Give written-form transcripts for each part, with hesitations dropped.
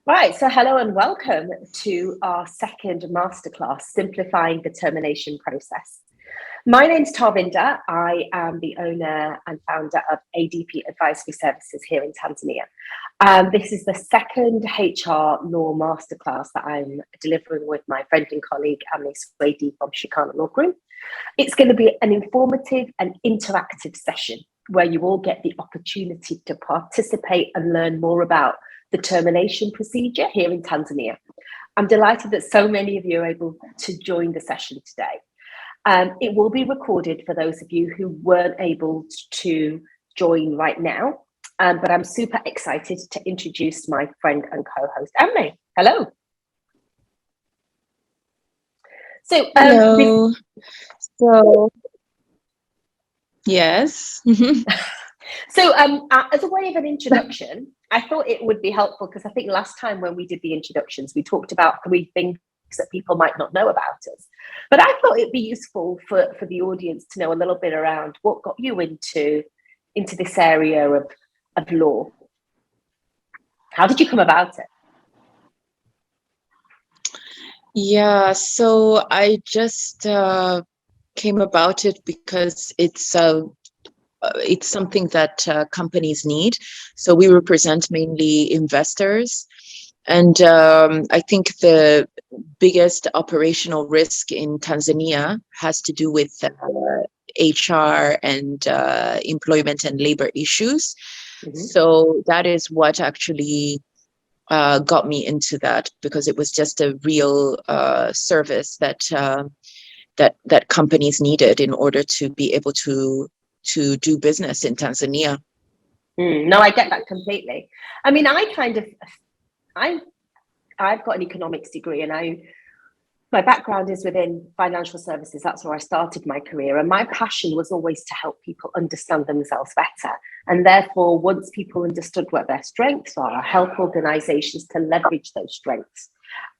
Right, so hello and welcome to our second masterclass, Simplifying the Termination Process. My name's Tarvinder. I am the owner and founder of ADP Advisory Services here in Tanzania. This is the second HR law masterclass that I'm delivering with my friend and colleague, Amne Suedi from Shikana Law Group. It's going to be an informative and interactive session where you all get the opportunity to participate and learn more about the termination procedure here in Tanzania. I'm delighted that so many of you are able to join the session today. It will be recorded for those of you who weren't able to join right now, but I'm super excited to introduce my friend and co-host, Amne. Hello. Hello. So, yes. So as a way of an introduction, I thought it would be helpful because I think last time when we did the introductions, we talked about 3 things that people might not know about us. But I thought it'd be useful for the audience to know a little bit around what got you into this area of law. How did you come about it? Yeah, so I just came about it because it's something that companies need. So we represent mainly investors. And I think the biggest operational risk in Tanzania has to do with HR and employment and labor issues. Mm-hmm. So that is what actually got me into that, because it was just a real service that companies needed in order to be able to do business in Tanzania. No, I get that completely. I mean, I've got an economics degree, and my background is within financial services. That's where I started my career. And my passion was always to help people understand themselves better. And therefore, once people understood what their strengths are, I help organizations to leverage those strengths.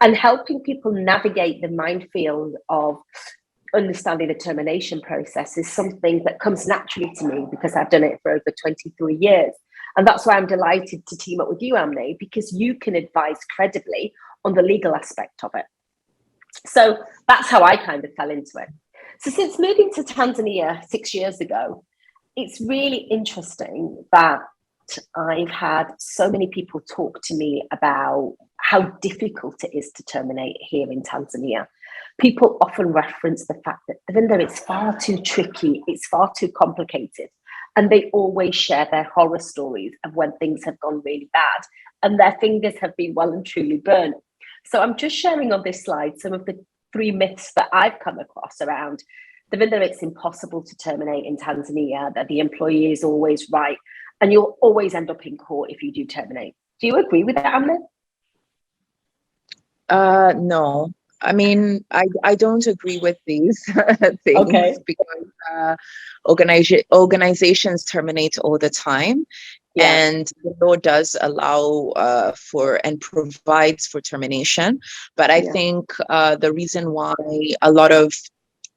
And helping people navigate the minefield of understanding the termination process is something that comes naturally to me because I've done it for over 23 years. And that's why I'm delighted to team up with you, Amne, because you can advise credibly on the legal aspect of it. So that's how I kind of fell into it. So since moving to Tanzania 6 years ago, it's really interesting that I've had so many people talk to me about how difficult it is to terminate here in Tanzania. People often reference the fact that even though it's far too tricky, it's far too complicated. And they always share their horror stories of when things have gone really bad and their fingers have been well and truly burnt. So I'm just sharing on this slide some of the 3 myths that I've come across around whether it's impossible to terminate in Tanzania, that the employee is always right, and you'll always end up in court if you do terminate. Do you agree with that, Amne? No. I mean, I don't agree with these things. Okay. Because organizations terminate all the time. Yeah. And the law does allow for and provides for termination. But I think the reason why a lot of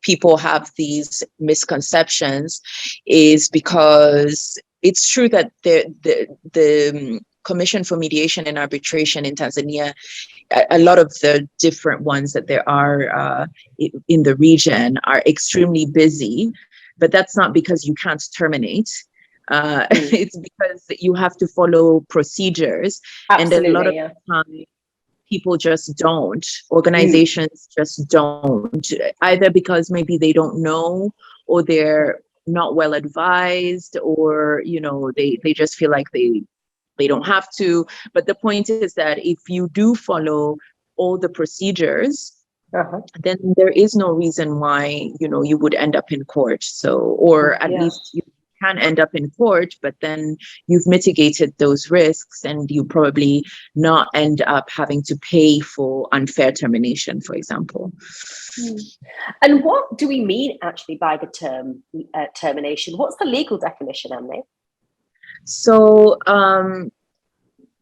people have these misconceptions is because it's true that the Commission for Mediation and Arbitration in Tanzania, a lot of the different ones that there are in the region are extremely busy, but that's not because you can't terminate. It's because you have to follow procedures. Absolutely, and a lot of time people just don't. Organizations just don't, either because maybe they don't know, or they're not well advised, or they just feel like they don't have to. But the point is that if you do follow all the procedures, then there is no reason why you would end up in court. So, or at least you can end up in court, but then you've mitigated those risks and you probably not end up having to pay for unfair termination, for example. And what do we mean actually by the term termination? What's the legal definition, Amne? So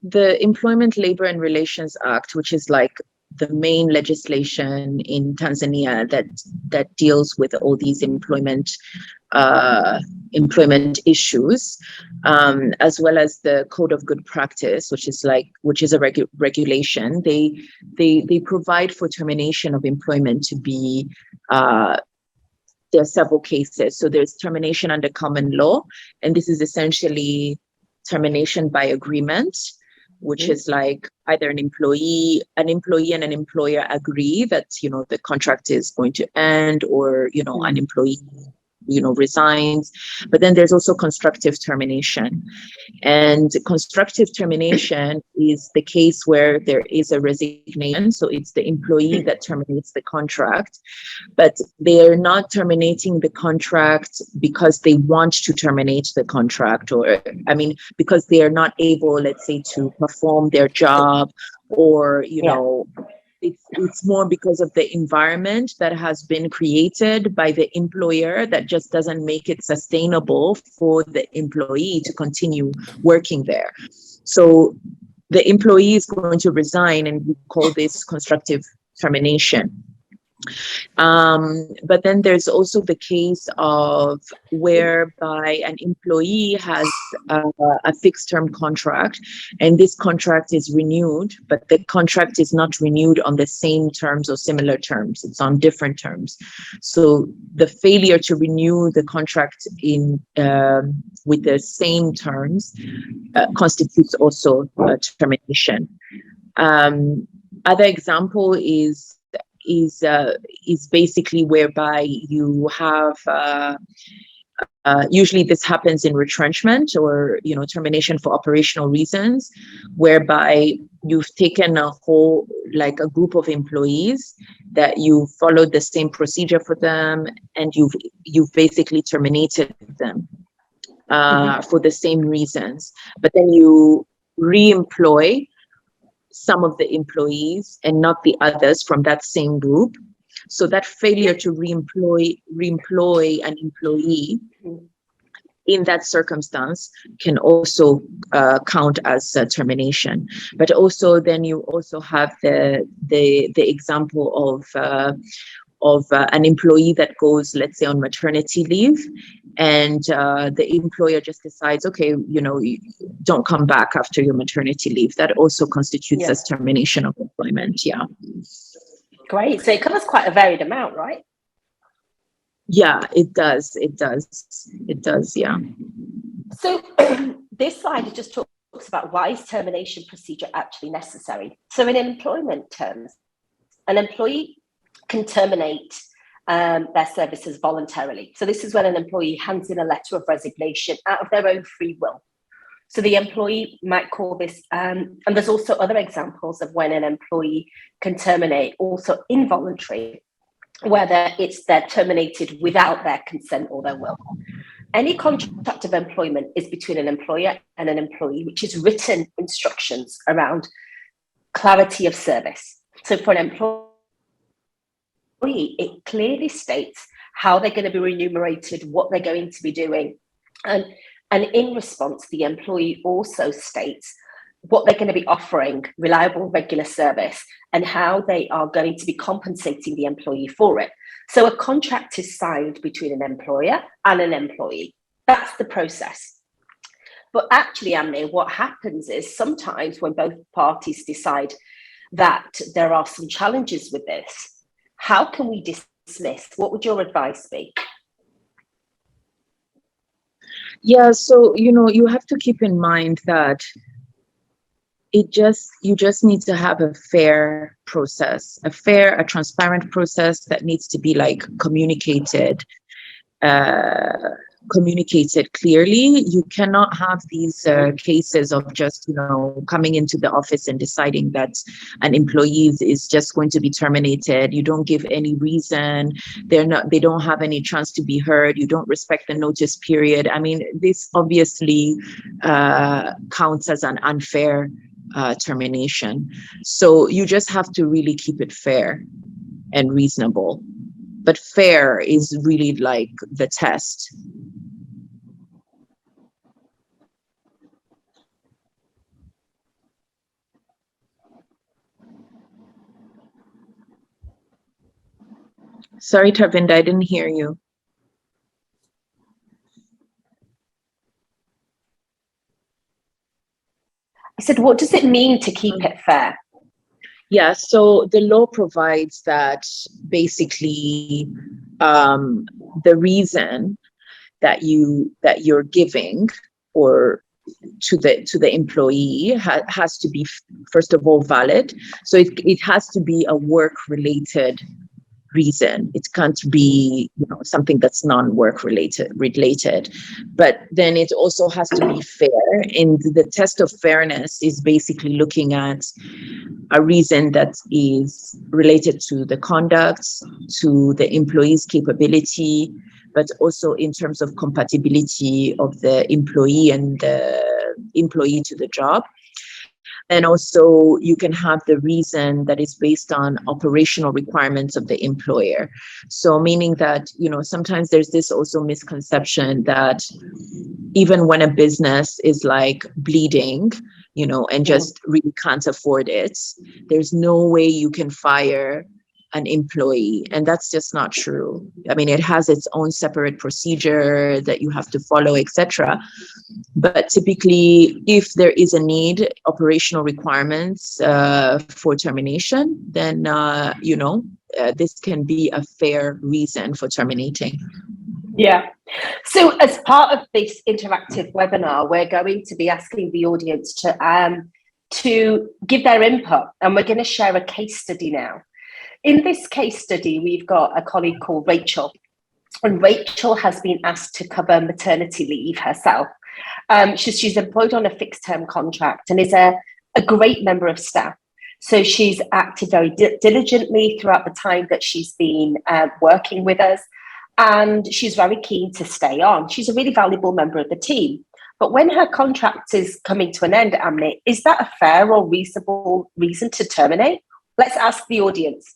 the Employment, Labor and Relations Act, which is like the main legislation in Tanzania that deals with all these employment issues, as well as the Code of Good Practice, which is a regulation. They provide for termination of employment to be. There are several cases. So there's termination under common law, and this is essentially termination by agreement, which is like either an employee and an employer agree that, the contract is going to end, or, an employee, resigns. But then there's also constructive termination. And constructive termination is the case where there is a resignation. So it's the employee that terminates the contract, but they are not terminating the contract because they want to terminate the contract, or, because they are not able, let's say, to perform their job, or, it's more because of the environment that has been created by the employer that just doesn't make it sustainable for the employee to continue working there. So the employee is going to resign, and we call this constructive termination. But then there's also the case of whereby an employee has a fixed term contract, and this contract is renewed, but the contract is not renewed on the same terms or similar terms. It's on different terms. So the failure to renew the contract with the same terms constitutes also a termination. Other example is basically whereby you have usually this happens in retrenchment, or termination for operational reasons, whereby you've taken a group of employees that you followed the same procedure for them, and you've basically terminated them for the same reasons, but then you re-employ some of the employees and not the others from that same group. So that failure to re-employ an employee in that circumstance can also count as termination. But also then you also have the example of an employee that goes, let's say, on maternity leave, and the employer just decides, okay, don't come back after your maternity leave. That also constitutes as termination of employment. Yeah. Great. So it covers quite a varied amount, right? Yeah, it does. Yeah. So this slide just talks about why is termination procedure actually necessary. So in employment terms, an employee can terminate their services voluntarily. So this is when an employee hands in a letter of resignation out of their own free will. So the employee might call this, and there's also other examples of when an employee can terminate also involuntary, whether they're terminated without their consent or their will. Any contract of employment is between an employer and an employee, which is written instructions around clarity of service. So for an employee, it clearly states how they're going to be remunerated, what they're going to be doing. And in response, the employee also states what they're going to be offering, reliable, regular service, and how they are going to be compensating the employee for it. So a contract is signed between an employer and an employee. That's the process. But actually, Amne, what happens is sometimes when both parties decide that there are some challenges with this, how can we dismiss? What would your advice be? Yeah, so, you have to keep in mind that you just need to have a fair process, a transparent process that needs to be communicated clearly. You cannot have these cases of just, coming into the office and deciding that an employee is just going to be terminated. You don't give any reason. They don't have any chance to be heard. You don't respect the notice period. I mean, this obviously counts as an unfair termination. So you just have to really keep it fair and reasonable. But fair is really the test. Sorry, Tarvinder, I didn't hear you. I said, what does it mean to keep it fair? Yeah, so the law provides that basically the reason that you're giving or to the employee has to be, first of all, valid. So it has to be a work related reason. It can't be, something that's non-work related. But then it also has to be fair. And the test of fairness is basically looking at a reason that is related to the conduct, to the employee's capability, but also in terms of compatibility of the employee and the employee to the job. And also you can have the reason that is based on operational requirements of the employer. So meaning that, sometimes there's this also misconception that even when a business is like bleeding, and just really can't afford it, there's no way you can fire an employee. And that's just not true. I mean, it has its own separate procedure that you have to follow, etc. But typically, if there is a need, operational requirements for termination, then, this can be a fair reason for terminating. Yeah. So as part of this interactive webinar, we're going to be asking the audience to give their input, and we're going to share a case study now. In this case study, we've got a colleague called Rachel, and Rachel has been asked to cover maternity leave herself. She's employed on a fixed term contract and is a great member of staff. So she's acted very diligently throughout the time that she's been working with us, and she's very keen to stay on. She's a really valuable member of the team. But when her contract is coming to an end, Amne, is that a fair or reasonable reason to terminate? Let's ask the audience.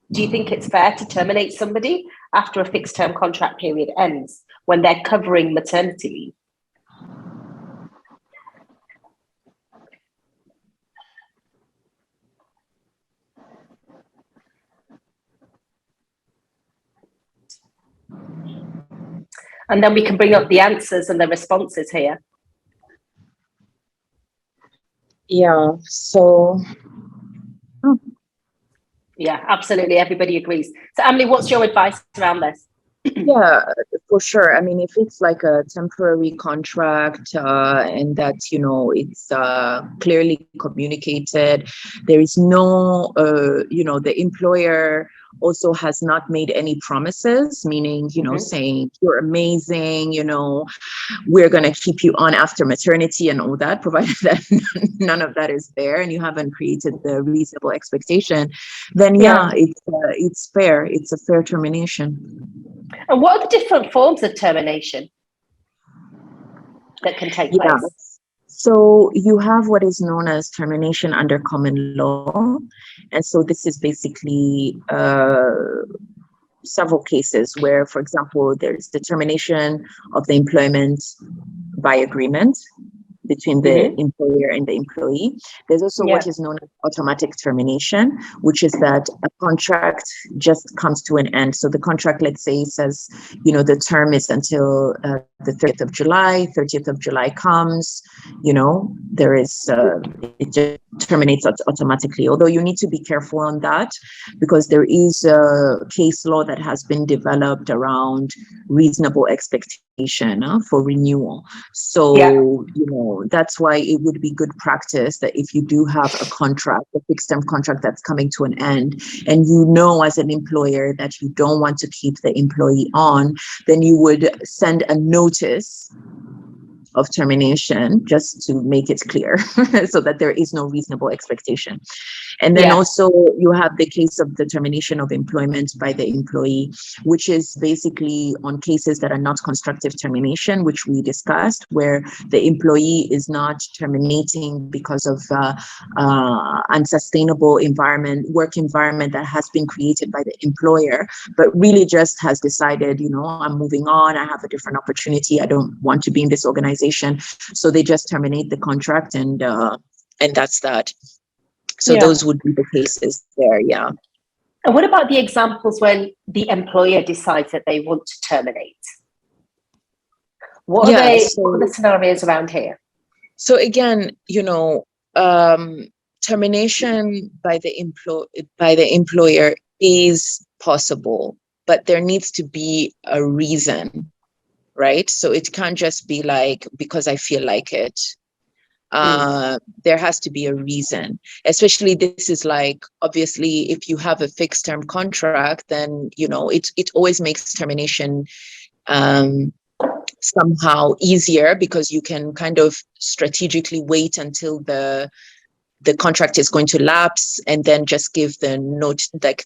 Do you think it's fair to terminate somebody after a fixed term contract period ends when they're covering maternity leave? And then we can bring up the answers and the responses here. Yeah, so... Yeah, absolutely. Everybody agrees. So, Amne, what's your advice around this? Yeah, for sure. I mean, if it's like a temporary contract and that, it's clearly communicated, there is no, the employer also has not made any promises, meaning, saying you're amazing, we're going to keep you on after maternity and all that, provided that none of that is there and you haven't created the reasonable expectation, then it's fair. It's a fair termination. And what are the different forms of termination that can take place? So you have what is known as termination under common law. And so this is basically several cases where, for example, there's the termination of the employment by agreement between the employer and the employee. There's also what is known as automatic termination, which is that a contract just comes to an end. So the contract, let's say, says, the term is until the 30th of July. 30th of July comes, there is, it just terminates automatically. Although you need to be careful on that, because there is a case law that has been developed around reasonable expectation for renewal. So, that's why it would be good practice that if you do have a contract, a fixed term contract that's coming to an end, and as an employer that you don't want to keep the employee on, then you would send a notice of termination just to make it clear so that there is no reasonable expectation. And then also you have the case of the termination of employment by the employee, which is basically on cases that are not constructive termination, which we discussed, where the employee is not terminating because of unsustainable work environment that has been created by the employer, but really just has decided, I'm moving on, I have a different opportunity, I don't want to be in this organization. So they just terminate the contract and that's that. So those would be the cases there, And what about the examples when the employer decides that they want to terminate? What are the scenarios around here? So again, termination by the employer is possible, but there needs to be a reason, right? So it can't just be like, because I feel like it. There has to be a reason, especially this is like, obviously, if you have a fixed term contract, then, it always makes termination somehow easier, because you can kind of strategically wait until the contract is going to lapse and then just give the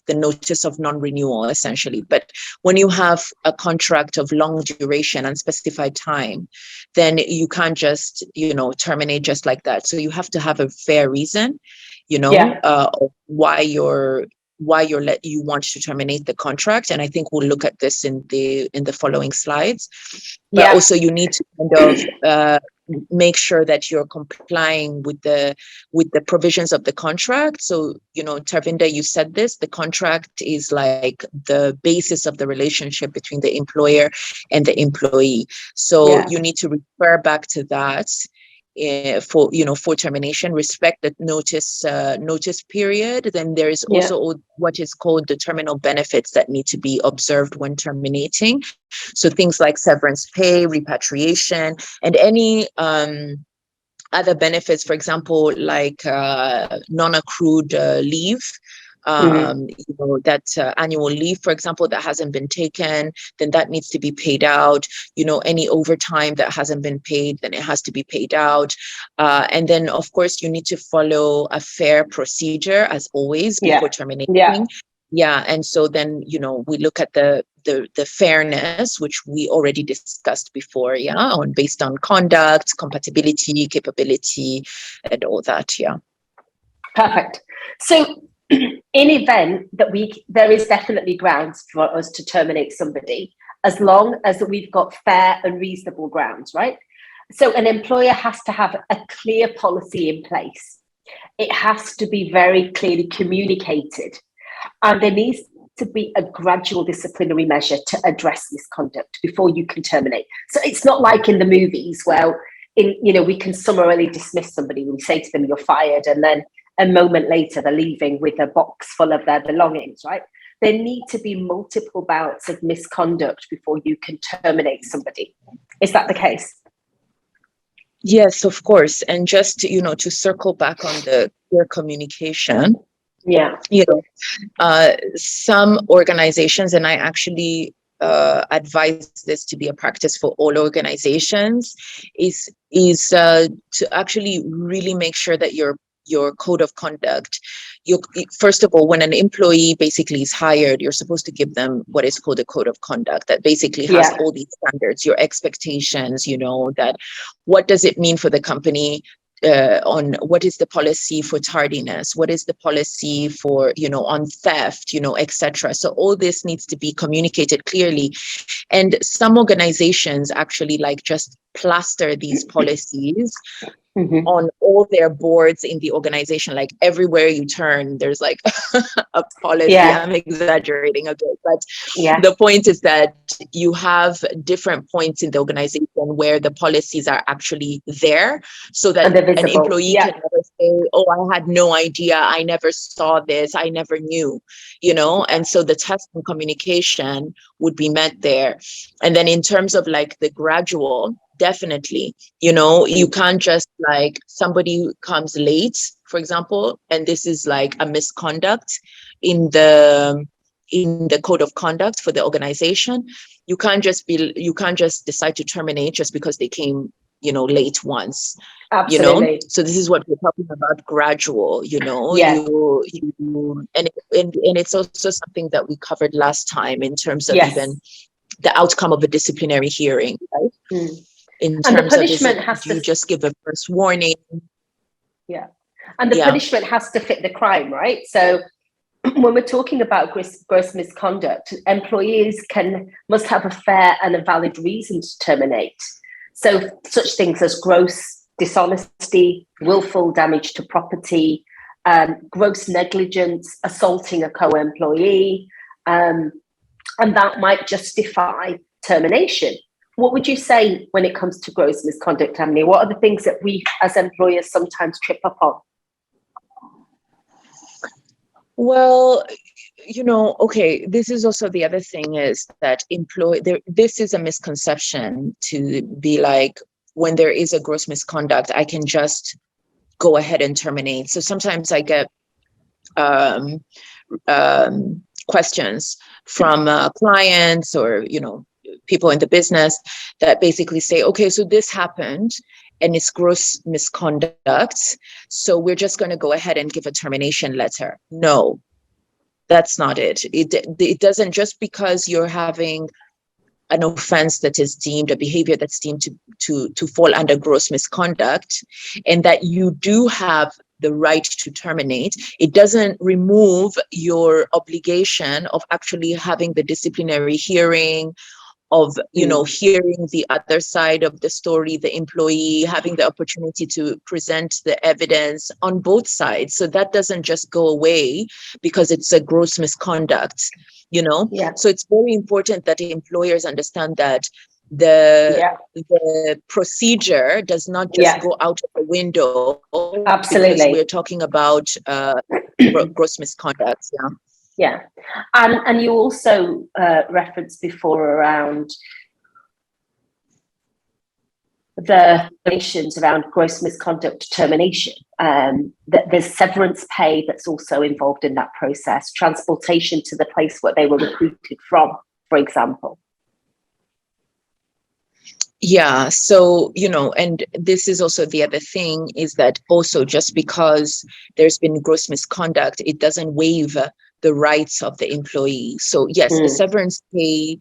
notice of non-renewal, essentially. But when you have a contract of long duration, unspecified time, then you can't just, terminate just like that. So you have to have a fair reason, why you want to terminate the contract. And I think we'll look at this in the following slides. But also you need to kind of make sure that you're complying with the provisions of the contract. So, Tarvinder, you said this, the contract is like the basis of the relationship between the employer and the employee. So you need to refer back to that for termination, respect the notice period. Then there is also what is called the terminal benefits that need to be observed when terminating. So things like severance pay, repatriation, and any other benefits, for example, like non-accrued leave. That annual leave, for example, that hasn't been taken, then that needs to be paid out. Any overtime that hasn't been paid, then it has to be paid out. And then, of course, you need to follow a fair procedure, as always, before terminating. And so then, we look at the fairness, which we already discussed before, based on conduct, compatibility, capability, and all that. Perfect. So in event that there is definitely grounds for us to terminate somebody, as long as we've got fair and reasonable grounds, right? So an employer has to have a clear policy in place. It has to be very clearly communicated, and there needs to be a gradual disciplinary measure to address misconduct before you can terminate. So it's not like in the movies where we can summarily dismiss somebody. We say to them, "You're fired," and then a moment later, they're leaving with a box full of their belongings, right? There need to be multiple bouts of misconduct before you can terminate somebody. Is that the case? Yes, of course. And just, to circle back on the clear communication. Some organizations, and I actually advise this to be a practice for all organizations, is to actually really make sure that your code of conduct, first of all, when an employee basically is hired, you're supposed to give them what is called a code of conduct that basically has all these standards, your expectations, that what does it mean for the company, on what is the policy for tardiness, what is the policy for, on theft, etc. So all this needs to be communicated clearly. And some organizations actually just plaster these policies on all their boards in the organization. Like everywhere you turn, there's like a policy. I'm exaggerating a bit, but the point is that you have different points in the organization where the policies are actually there, so that an employee can never say, "Oh, I had no idea. I never saw this. I never knew," And so the test and communication would be met there. And then in terms of the gradual, definitely, you can't just somebody comes late, for example, and this is a misconduct in the code of conduct for the organization. You can't just decide to terminate just because they came, late once. Absolutely. So this is what we're talking about, gradual, and it's also something that we covered last time in terms of even the outcome of a disciplinary hearing, right? In terms of, you just give a first warning? And the punishment has to fit the crime, right? So when we're talking about gross misconduct, employees must have a fair and a valid reason to terminate. So such things as gross dishonesty, willful damage to property, gross negligence, assaulting a co-employee, and that might justify termination. What would you say when it comes to gross misconduct, Amne? What are the things that we as employers sometimes trip up on? Well, okay, this is also the other thing is that this is a misconception to be like, when there is a gross misconduct, I can just go ahead and terminate. So sometimes I get questions from clients or, people in the business that basically say, okay, so this happened and it's gross misconduct, so we're just going to go ahead and give a termination letter. No, that's not it. It doesn't, just because you're having an offense that is deemed, a behavior that's deemed to fall under gross misconduct, and that you do have the right to terminate, it doesn't remove your obligation of actually having the disciplinary hearing, of hearing the other side of the story, the employee having the opportunity to present the evidence on both sides. So that doesn't just go away because it's a gross misconduct, Yeah. So it's very important that employers understand that the procedure does not just go out of the window. Absolutely. Because we're talking about gross misconduct. Yeah. And you also referenced before around the relations around gross misconduct termination, that there's severance pay that's also involved in that process, transportation to the place where they were recruited from, for example. Yeah. So, and this is also the other thing, is that also just because there's been gross misconduct, it doesn't waive the rights of the employee. So yes, the severance pay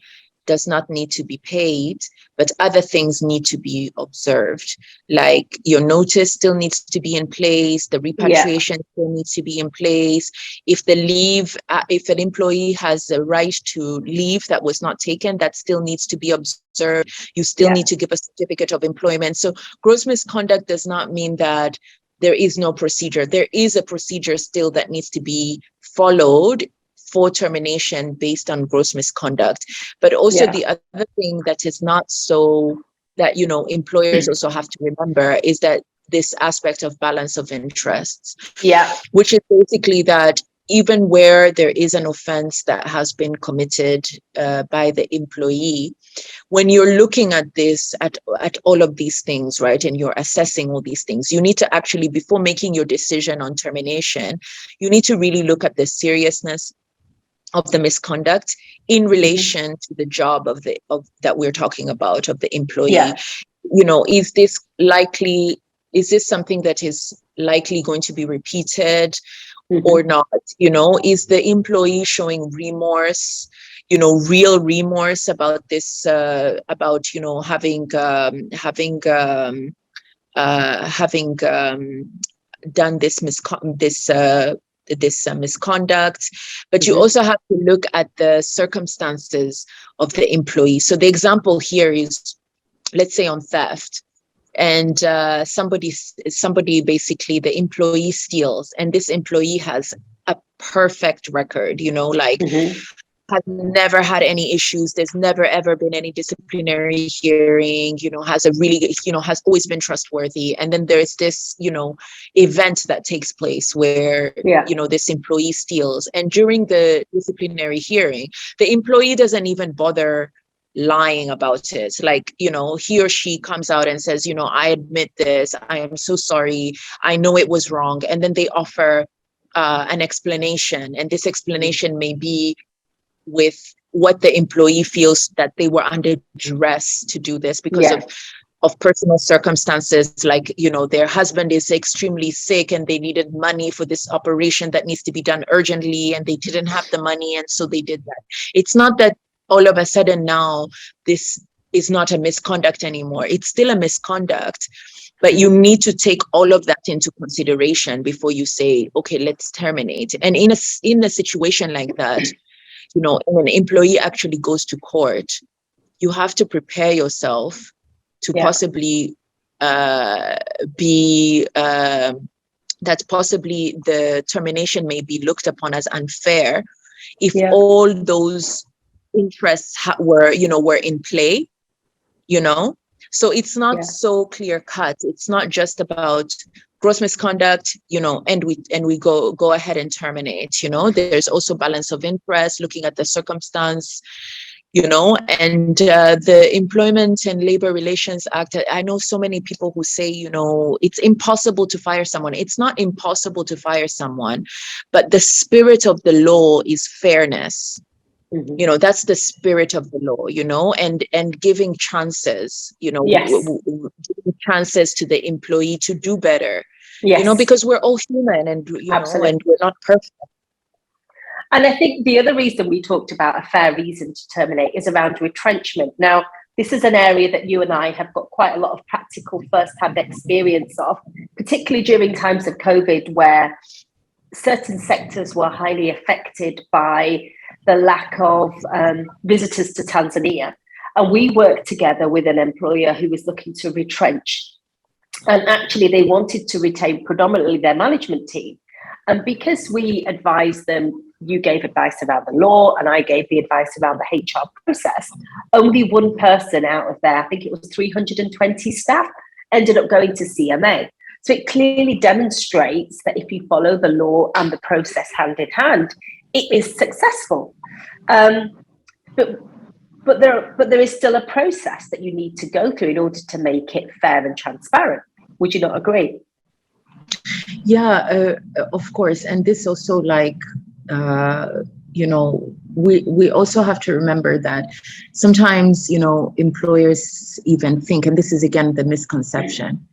does not need to be paid, but other things need to be observed. Like your notice still needs to be in place, the repatriation still needs to be in place. If the leave, if an employee has a right to leave that was not taken, that still needs to be observed. You still need to give a certificate of employment. So gross misconduct does not mean that there is no procedure. There is a procedure still that needs to be followed for termination based on gross misconduct. But also the other thing that is not so, that, employers also have to remember, is that this aspect of balance of interests. Yeah. Which is basically that even where there is an offense that has been committed by the employee, when you're looking at this, at all of these things, right, and you're assessing all these things, you need to actually, before making your decision on termination, you need to really look at the seriousness of the misconduct in relation to the job of that we're talking about, of the employee. Is this something that is likely going to be repeated or not? Is the employee showing remorse, real remorse about this, about having done this misconduct. But you also have to look at the circumstances of the employee. So the example here is, let's say on theft, and somebody basically, the employee steals, and this employee has a perfect record, has never had any issues. There's never ever been any disciplinary hearing, has a really, has always been trustworthy. And then there's this, event that takes place where, this employee steals. And during the disciplinary hearing, the employee doesn't even bother lying about it. Like, he or she comes out and says, I admit this, I am so sorry, I know it was wrong. And then they offer an explanation. And this explanation may be with what the employee feels that they were under duress to do this because of personal circumstances, like, their husband is extremely sick and they needed money for this operation that needs to be done urgently, and they didn't have the money, and so they did that. It's not that all of a sudden now this is not a misconduct anymore. It's still a misconduct, but you need to take all of that into consideration before you say, okay, let's terminate. And in a situation like that, when an employee actually goes to court, you have to prepare yourself to possibly be that possibly the termination may be looked upon as unfair if all those interests were in play, So it's not so clear cut. It's not just about gross misconduct, and we go ahead and terminate. There's also balance of interest, looking at the circumstance, and the Employment and Labor Relations Act. I know so many people who say, it's impossible to fire someone. It's not impossible to fire someone, but the spirit of the law is fairness. That's the spirit of the law, and giving chances, giving chances to the employee to do better, because we're all human and, and we're not perfect. And I think the other reason we talked about a fair reason to terminate is around retrenchment. Now, this is an area that you and I have got quite a lot of practical first-hand experience of, particularly during times of COVID, where certain sectors were highly affected by the lack of visitors to Tanzania. And we worked together with an employer who was looking to retrench. And actually, they wanted to retain predominantly their management team. And because we advised them, you gave advice around the law and I gave the advice around the HR process, only one person out of there, I think it was 320 staff, ended up going to CMA. So it clearly demonstrates that if you follow the law and the process hand in hand, it is successful. But there is still a process that you need to go through in order to make it fair and transparent. Would you not agree? Yeah, of course. And this also, we also have to remember that sometimes, employers even think, and this is again the misconception,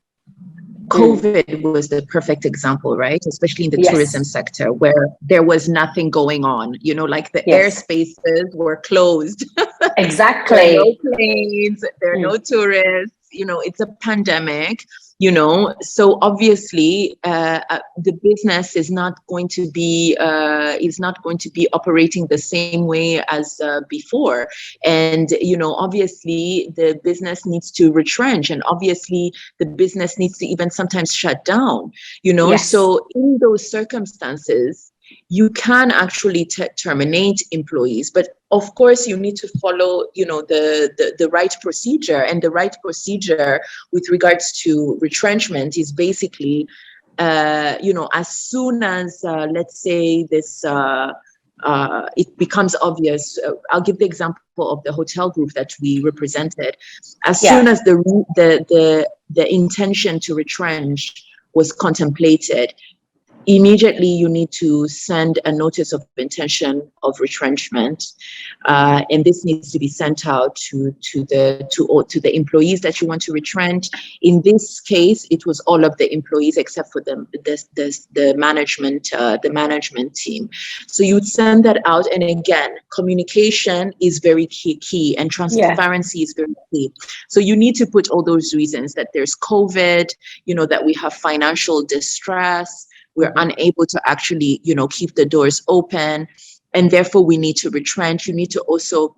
COVID was the perfect example, right? Especially in the tourism sector, where there was nothing going on, like the airspaces were closed. Exactly. There are no planes, there are no tourists, it's a pandemic. So obviously the business is not going to be operating the same way as before, and obviously the business needs to retrench, and obviously the business needs to even sometimes shut down. So in those circumstances, you can actually terminate employees, but of course you need to follow, the right procedure. And the right procedure with regards to retrenchment is basically, as soon as, let's say this, it becomes obvious. I'll give the example of the hotel group that we represented. As soon as the intention to retrench was contemplated, immediately you need to send a notice of intention of retrenchment, and this needs to be sent out to the employees that you want to retrench. In this case, it was all of the employees except for the management team. So you would send that out, and again, communication is very key, and transparency is very key. So you need to put all those reasons, that there's COVID, that we have financial distress, we're unable to actually, keep the doors open, and therefore we need to retrench. You need to also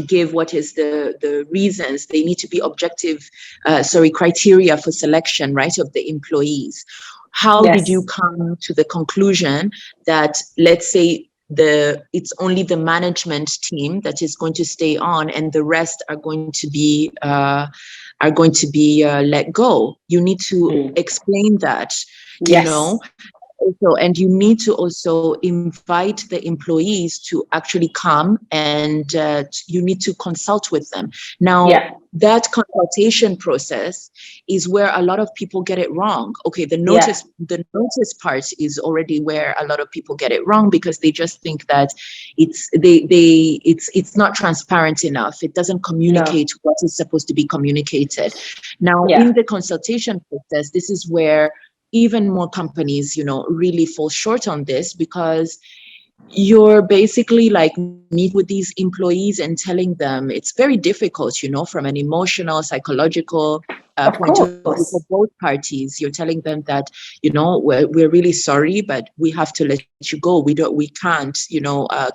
give what is the reasons. They need to be objective, criteria for selection, right, of the employees. How did you come to the conclusion that, let's say, it's only the management team that is going to stay on, and the rest are going to be let go? You need to explain that. Also, and you need to also invite the employees to actually come, and you need to consult with them. Now, that consultation process is where a lot of people get it wrong. Okay, the notice part is already where a lot of people get it wrong, because they just think that it's not transparent enough. It doesn't communicate what is supposed to be communicated. Now, in the consultation process, this is where even more companies, really fall short on this, because you're basically meet with these employees and telling them, it's very difficult, from an emotional, psychological point of view for both parties. You're telling them that, we're really sorry, but we have to let you go. We can't,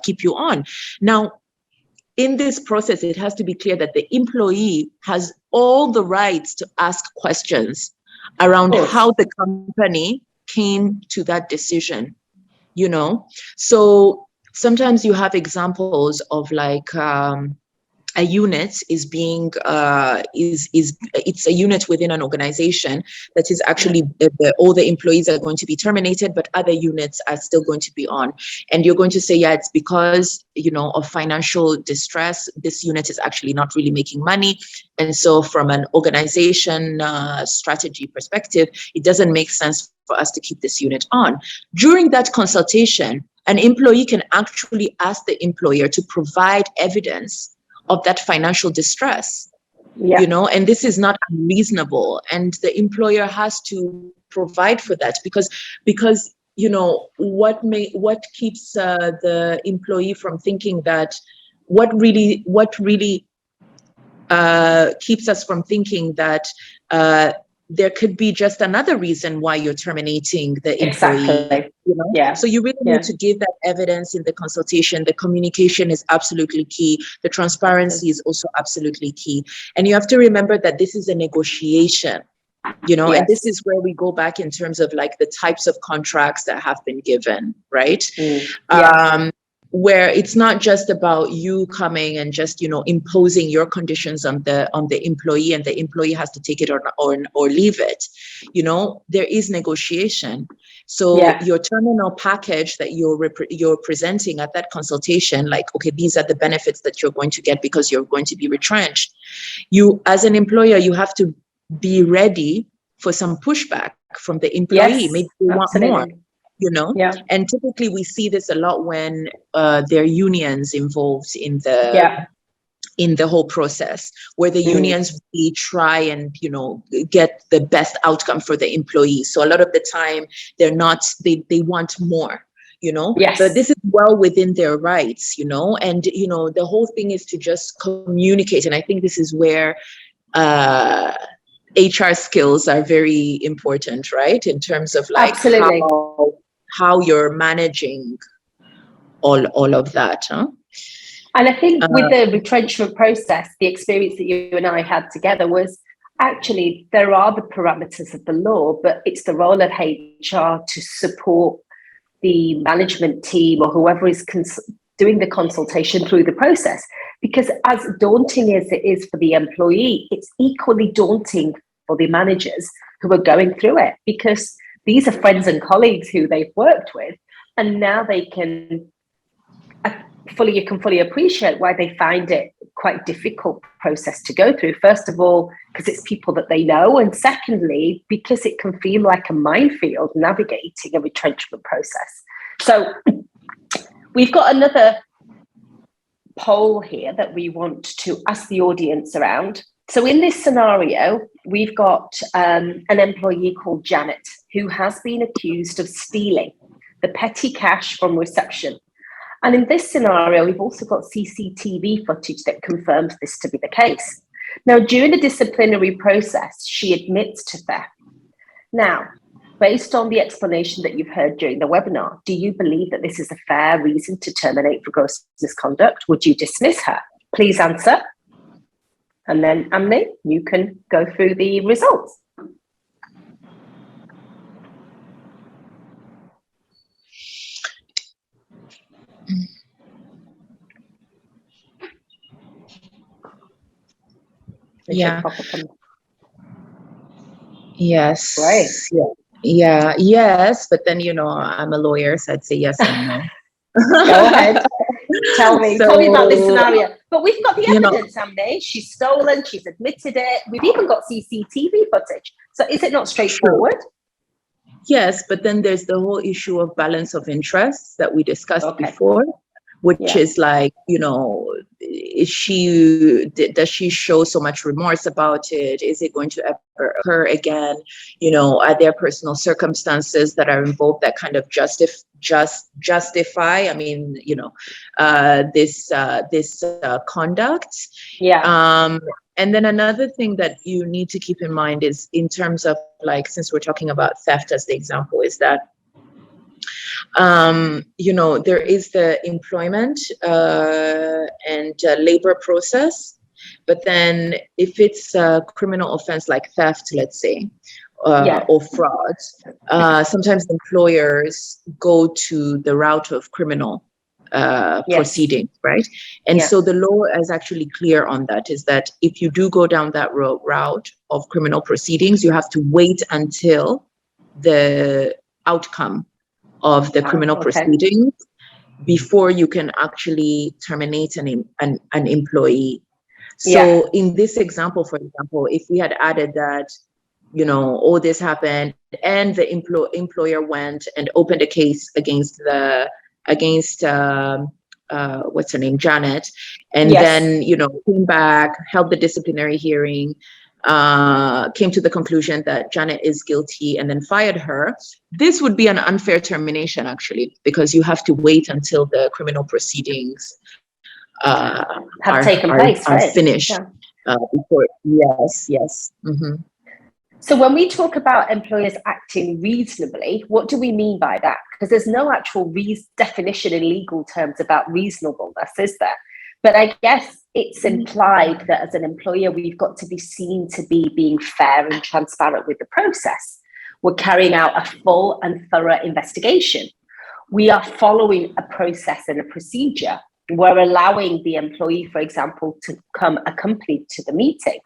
keep you on. Now, in this process, it has to be clear that the employee has all the rights to ask questions around how the company came to that decision, So sometimes you have examples of like a unit is being it's a unit within an organization that is actually all the employees are going to be terminated, but other units are still going to be on. And you're going to say, yeah, it's because, of financial distress. This unit is actually not really making money. And so from an organization strategy perspective, it doesn't make sense for us to keep this unit on. During that consultation, an employee can actually ask the employer to provide evidence of that financial distress, and this is not unreasonable, and the employer has to provide for that because what keeps the employee from thinking that what really keeps us from thinking that there could be just another reason why you're terminating the employee. Exactly. So you really need to give that evidence in the consultation. The communication is absolutely key. The transparency is also absolutely key. And you have to remember that this is a negotiation, and this is where we go back in terms of like the types of contracts that have been given, right? Where it's not just about you coming and just imposing your conditions on the employee, and the employee has to take it or leave it. There is negotiation. So your terminal package that you're presenting at that consultation, like, okay, these are the benefits that you're going to get because you're going to be retrenched. You, as an employer, you have to be ready for some pushback from the employee. Maybe they want more. And typically we see this a lot when there are unions involved in the whole process, where the unions really try and get the best outcome for the employees. So a lot of the time they're not, they want more, but this is well within their rights, and the whole thing is to just communicate. And I think this is where HR skills are very important, right? In terms of like how you're managing all of that, huh? And I think with the retrenchment process, the experience that you and I had together was actually there are the parameters of the law, but it's the role of HR to support the management team or whoever is doing the consultation through the process. Because as daunting as it is for the employee, it's equally daunting for the managers who are going through it, because these are friends and colleagues who they've worked with, and now they can fully appreciate why they find it quite difficult process to go through. First of all, because it's people that they know, and secondly, because it can feel like a minefield navigating a retrenchment process. So we've got another poll here that we want to ask the audience around. So in this scenario, we've got an employee called Janet who has been accused of stealing the petty cash from reception. And in this scenario, we've also got CCTV footage that confirms this to be the case. Now, during the disciplinary process, she admits to theft. Now, based on the explanation that you've heard during the webinar, do you believe that this is a fair reason to terminate for gross misconduct? Would you dismiss her? Please answer. And then, Amne, you can go through the results. Yeah. Yes. Right. Yeah. Yes. But then, I'm a lawyer, so I'd say yes and no. Go ahead. Tell me about this scenario. But we've got the evidence, Amne. She's stolen, she's admitted it. We've even got CCTV footage. So is it not straightforward? Yes, but then there's the whole issue of balance of interests that we discussed before, which is like, does she show so much remorse about it? Is it going to ever occur again? Are there personal circumstances that are involved that kind of justify, I mean, this conduct? And then another thing that you need to keep in mind is, in terms of like, since we're talking about theft as the example, is that there is the employment and labor process, but then if it's a criminal offense like theft, let's say, or fraud, sometimes employers go to the route of criminal proceedings, right? And so the law is actually clear on that, is that if you do go down that route of criminal proceedings, you have to wait until the outcome of the criminal proceedings before you can actually terminate an employee. So in this example, for example, if we had added that, you know, all this happened and the employer went and opened a case against what's her name, Janet, and then, you know, came back, held the disciplinary hearing, came to the conclusion that Janet is guilty and then fired her, this would be an unfair termination, actually, because you have to wait until the criminal proceedings have taken place, are finished before. Yes. Mm-hmm. So when we talk about employers acting reasonably, what do we mean by that? Because there's no actual definition in legal terms about reasonableness, is there? But I guess it's implied that as an employer, we've got to be seen to be being fair and transparent with the process. We're carrying out a full and thorough investigation. We are following a process and a procedure. We're allowing the employee, for example, to come accompanied to the meeting.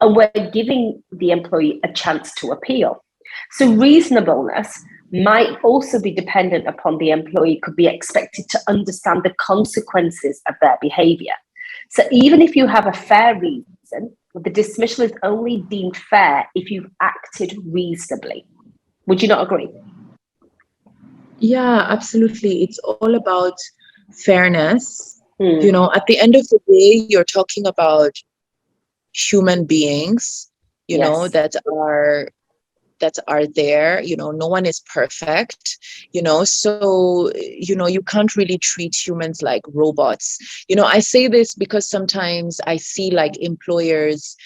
And we're giving the employee a chance to appeal. So reasonableness might also be dependent upon the employee could be expected to understand the consequences of their behaviour. So even if you have a fair reason, the dismissal is only deemed fair if you've acted reasonably. Would you not agree? Yeah, absolutely. It's all about fairness. You know, at the end of the day, you're talking about human beings, you know, that are there, you know, no one is perfect, you know, so, you know, you can't really treat humans like robots. You know, I say this because sometimes I see like employers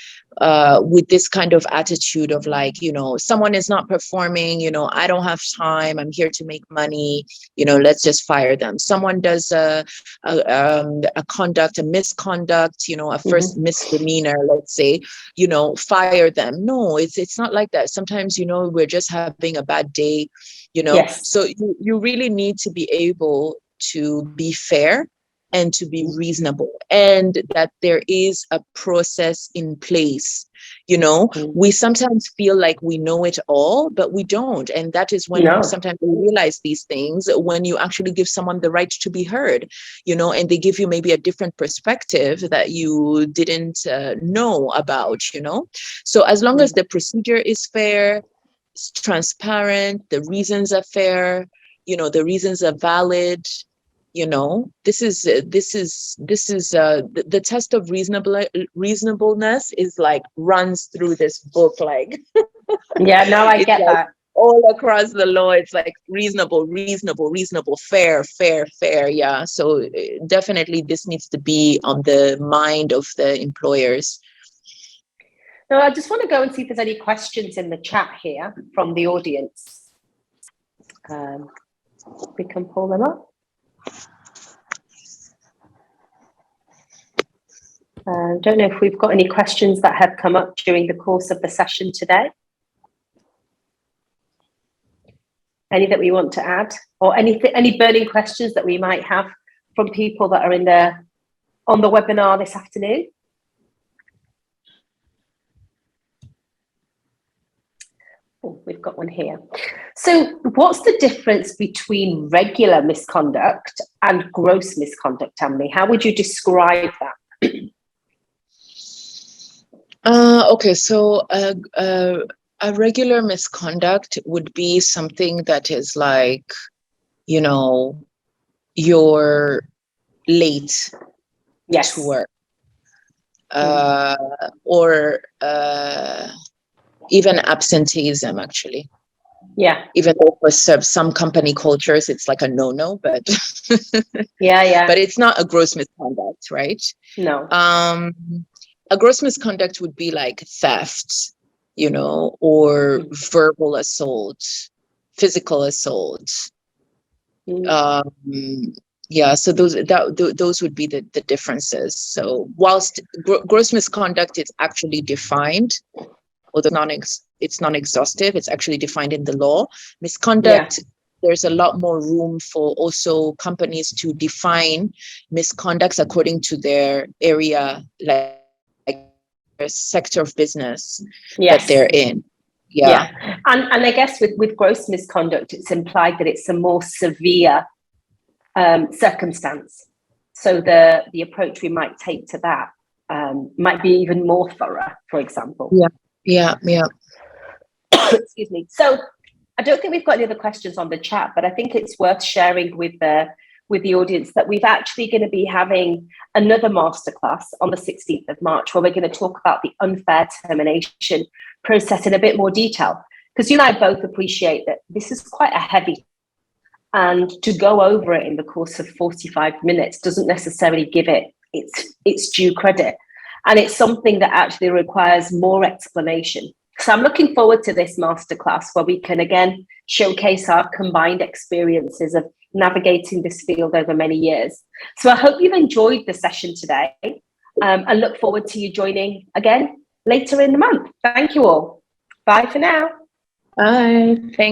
with this kind of attitude of like, you know, someone is not performing, you know, I don't have time, I'm here to make money, you know, let's just fire them. Someone does a misconduct, you know, a first misdemeanor, let's say, you know, fire them. No, it's not like that. Sometimes, you know, we're just having a bad day, you know. So you really need to be able to be fair and to be reasonable, and that there is a process in place. You know, we sometimes feel like we know it all, but we don't. And that is when sometimes we realize these things, when you actually give someone the right to be heard, you know, and they give you maybe a different perspective that you didn't know about, you know. So as long as the procedure is fair, it's transparent, the reasons are fair, you know, the reasons are valid, you know, this is the test of reasonableness is like runs through this book, like I get like that all across the law. It's like reasonable, fair. Yeah, so definitely this needs to be on the mind of the employers. Now I just want to go and see if there's any questions in the chat here from the audience. We can pull them up. Don't know if we've got any questions that have come up during the course of the session today. Any that we want to add, or any burning questions that we might have from people that are on the webinar this afternoon? Oh, we've got one here. So what's the difference between regular misconduct and gross misconduct, Amne? How would you describe that? Okay, so a regular misconduct would be something that is like, you know, you're late to work, or even absenteeism, actually. Yeah. Even though for some company cultures it's like a no-no, but yeah. But it's not a gross misconduct, right? No. A gross misconduct would be like theft, you know, or verbal assault, physical assault. Yeah, so those would be the differences. So whilst gross misconduct is actually defined although it's non-exhaustive, it's actually defined in the law. Misconduct, there's a lot more room for also companies to define misconducts according to their area, like their sector of business that they're in. And I guess with gross misconduct, it's implied that it's a more severe circumstance. So the approach we might take to that might be even more thorough, for example. Yeah. Excuse me. So I don't think we've got any other questions on the chat, but I think it's worth sharing with the audience that we've actually going to be having another masterclass on the 16th of March, where we're going to talk about the unfair termination process in a bit more detail. Because you and I both appreciate that this is quite a heavy, and to go over it in the course of 45 minutes doesn't necessarily give it its due credit. And it's something that actually requires more explanation. So I'm looking forward to this masterclass where we can again showcase our combined experiences of navigating this field over many years. So I hope you've enjoyed the session today, and look forward to you joining again later in the month. Thank you all. Bye for now. Bye. Thank